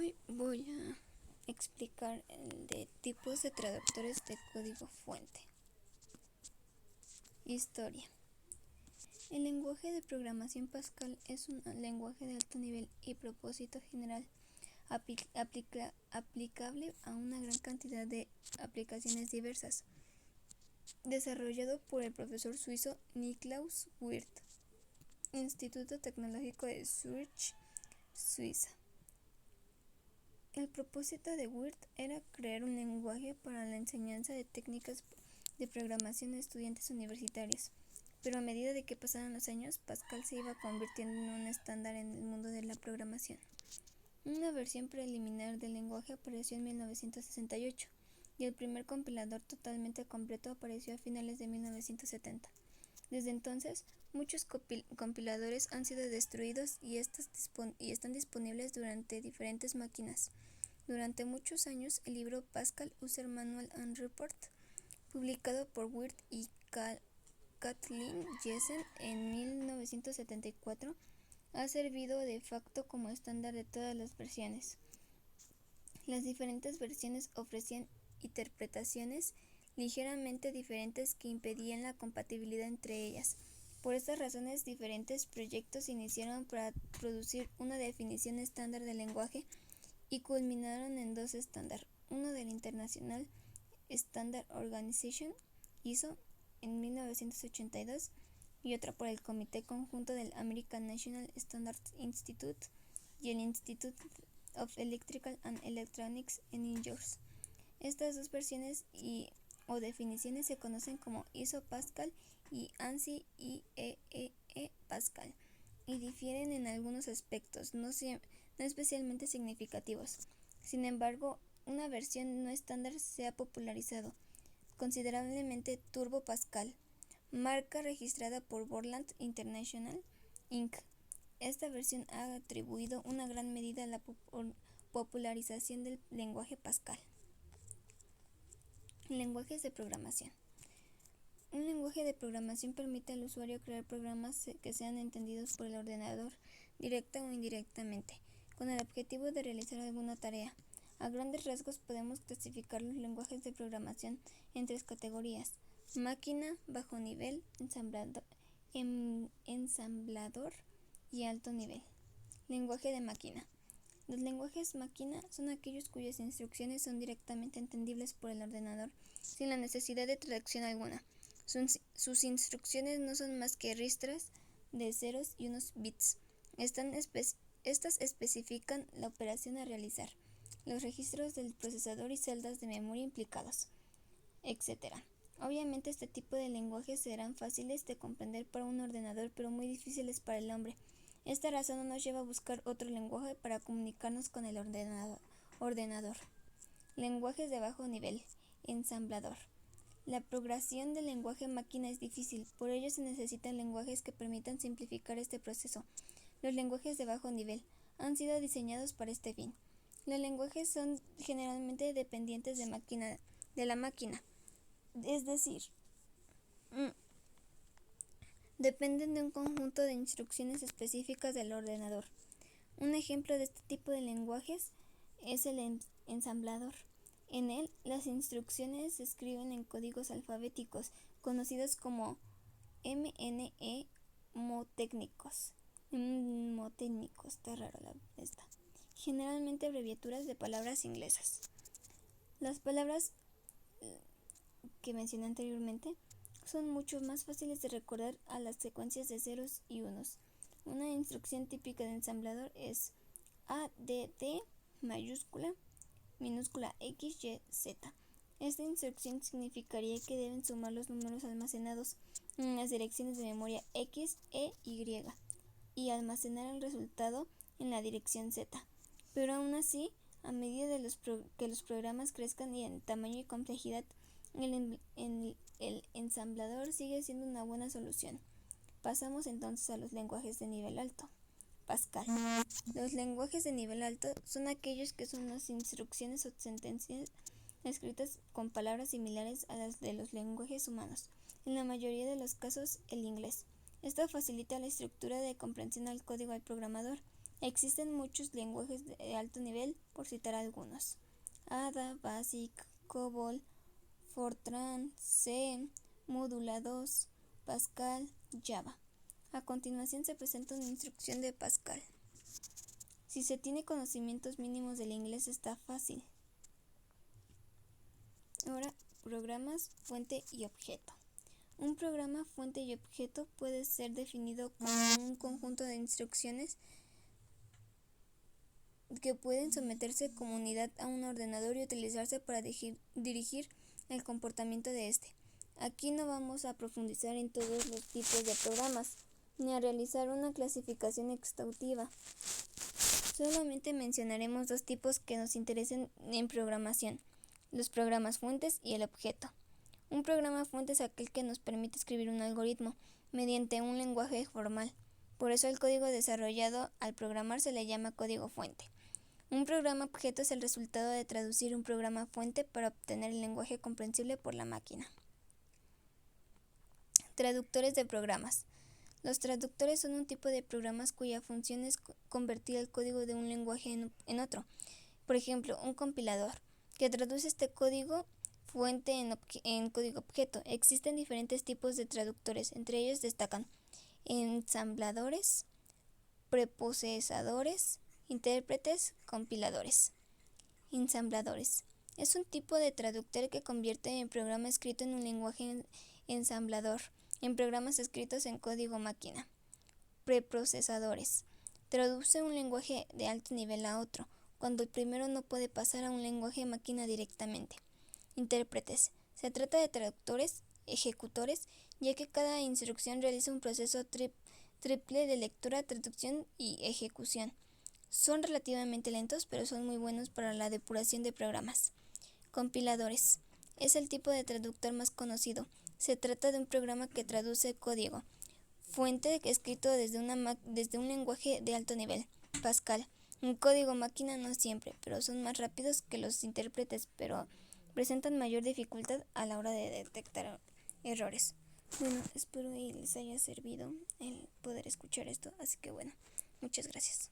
Hoy voy a explicar el de tipos de traductores de código fuente. Historia. El lenguaje de programación Pascal es un lenguaje de alto nivel y propósito general, aplicable a una gran cantidad de aplicaciones diversas, desarrollado por el profesor suizo Niklaus Wirth, Instituto Tecnológico de Zurich, Suiza. El propósito de Wirth era crear un lenguaje para la enseñanza de técnicas de programación a estudiantes universitarios, pero a medida de que pasaban los años, Pascal se iba convirtiendo en un estándar en el mundo de la programación. Una versión preliminar del lenguaje apareció en 1968 y el primer compilador totalmente completo apareció a finales de 1970. Desde entonces, muchos compiladores han sido destruidos y están disponibles durante diferentes máquinas. Durante muchos años, el libro Pascal User Manual and Report, publicado por Wirth y Kathleen Jessen en 1974, ha servido de facto como estándar de todas las versiones. Las diferentes versiones ofrecían interpretaciones ligeramente diferentes que impedían la compatibilidad entre ellas. Por estas razones, diferentes proyectos se iniciaron para producir una definición estándar del lenguaje y culminaron en dos estándares, uno del International Standard Organization, ISO, en 1982, y otro por el Comité Conjunto del American National Standards Institute y el Institute of Electrical and Electronics Engineers. Estas dos versiones o definiciones se conocen como ISO Pascal y ANSI IEEE Pascal y difieren en algunos aspectos no especialmente significativos. Sin embargo, una versión no estándar se ha popularizado considerablemente, Turbo Pascal, marca registrada por Borland International Inc. Esta versión ha atribuido una gran medida a la popularización del lenguaje Pascal. Lenguajes de programación. Un lenguaje de programación permite al usuario crear programas que sean entendidos por el ordenador directa o indirectamente, con el objetivo de realizar alguna tarea. A grandes rasgos podemos clasificar los lenguajes de programación en tres categorías: máquina, bajo nivel, ensamblador y alto nivel. Lenguaje de máquina. Los lenguajes máquina son aquellos cuyas instrucciones son directamente entendibles por el ordenador sin la necesidad de traducción alguna. Sus instrucciones no son más que ristras de ceros y unos bits. Estas especifican la operación a realizar, los registros del procesador y celdas de memoria implicados, etc. Obviamente este tipo de lenguajes serán fáciles de comprender para un ordenador, pero muy difíciles para el hombre. Esta razón nos lleva a buscar otro lenguaje para comunicarnos con el ordenador. Lenguajes de bajo nivel. Ensamblador. La programación del lenguaje máquina es difícil, por ello se necesitan lenguajes que permitan simplificar este proceso. Los lenguajes de bajo nivel han sido diseñados para este fin. Los lenguajes son generalmente dependientes de la máquina, es decir, dependen de un conjunto de instrucciones específicas del ordenador. Un ejemplo de este tipo de lenguajes es el ensamblador. En él, las instrucciones se escriben en códigos alfabéticos, conocidos como mnemotécnicos. Está raro esta. Generalmente abreviaturas de palabras inglesas. Las palabras que mencioné anteriormente son mucho más fáciles de recordar a las secuencias de ceros y unos. Una instrucción típica de ensamblador es ADD mayúscula minúscula X, Y, Z. Esta instrucción significaría que deben sumar los números almacenados en las direcciones de memoria X, E, Y y almacenar el resultado en la dirección Z. Pero aún así, a medida de que los programas crezcan y en tamaño y complejidad, el ensamblador sigue siendo una buena solución. Pasamos entonces a los lenguajes de nivel alto. Pascal. Los lenguajes de nivel alto son aquellos que son las instrucciones o sentencias escritas con palabras similares a las de los lenguajes humanos, en la mayoría de los casos el inglés. Esto facilita la estructura de comprensión al código al programador Existen muchos lenguajes de alto nivel, por citar algunos: Ada, Basic, COBOL, Fortran, C, Modula 2, Pascal, Java. A continuación se presenta una instrucción de Pascal. Si se tiene conocimientos mínimos del inglés está fácil. Ahora, programas, fuente y objeto. Un programa, fuente y objeto puede ser definido como un conjunto de instrucciones que pueden someterse como unidad a un ordenador y utilizarse para dirigir el comportamiento de este. Aquí no vamos a profundizar en todos los tipos de programas, ni a realizar una clasificación exhaustiva. Solamente mencionaremos dos tipos que nos interesen en programación: los programas fuentes y el objeto. Un programa fuente es aquel que nos permite escribir un algoritmo mediante un lenguaje formal. Por eso el código desarrollado al programar se le llama código fuente. Un programa objeto es el resultado de traducir un programa fuente para obtener el lenguaje comprensible por la máquina. Traductores de programas. Los traductores son un tipo de programas cuya función es convertir el código de un lenguaje en otro. Por ejemplo, un compilador, que traduce este código fuente en código objeto. Existen diferentes tipos de traductores, entre ellos destacan ensambladores, preprocesadores, intérpretes, compiladores. Ensambladores. Es un tipo de traductor que convierte el programa escrito en un lenguaje ensamblador en programas escritos en código máquina. Preprocesadores. Traduce un lenguaje de alto nivel a otro, cuando el primero no puede pasar a un lenguaje máquina directamente. Intérpretes. Se trata de traductores, ejecutores, ya que cada instrucción realiza un proceso triple de lectura, traducción y ejecución. Son relativamente lentos, pero son muy buenos para la depuración de programas. Compiladores. Es el tipo de traductor más conocido. Se trata de un programa que traduce código fuente escrito desde un lenguaje de alto nivel. Pascal. Un código máquina no siempre, pero son más rápidos que los intérpretes, pero presentan mayor dificultad a la hora de detectar errores. Bueno, espero que les haya servido el poder escuchar esto, así que bueno, muchas gracias.